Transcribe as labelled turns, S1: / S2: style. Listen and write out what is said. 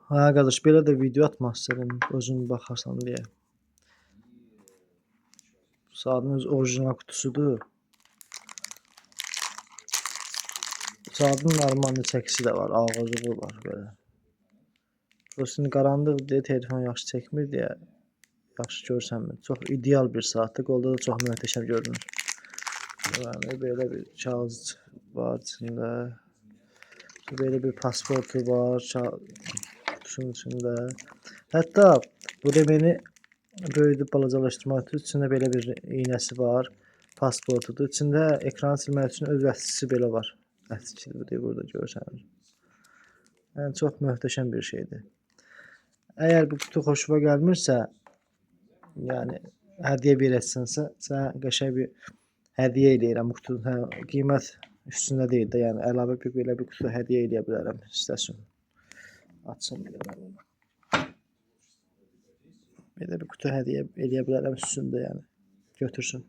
S1: Ha qardaş, belə də video atmaq istədim, özün baxarsan deyə. Saatın öz orijinal qutusudur. Saatın normal çəkisi də var, ağızlığı var belə. Prosta qaranlıq deyə telefon yaxşı çəkmir deyə yaxşı görsənmir. Çox ideal bir saatdır, qolda da çox möhtəşəm görünür. Yəni belə bir kağız var içində. Belə bir pasportu var qutusunun içində. Hətta bu deməni böyüdüb balacalaşdırmaq üçün içində belə bir iynəsi var. Pasportudur. İçində ekranı silmək üçün öz vəsicisi belə var. Vəsicisi burada görsənir. Yəni çox möhtəşəm bir şeydir. Əgər bu qutu xoşuna gəlmirsə, yəni hədiyyə verəsənsə, sənə qəşəng bir hədiyyə eləyirəm bu qutunun. Qiymət üstündə deyil də, yəni əlavə bir belə bir qutu hədiyyə eləyə bilərəm istəsən. Açım belə. Belə bir qutu hədiyyə eləyə bilərəm üstündə, yəni götürsün.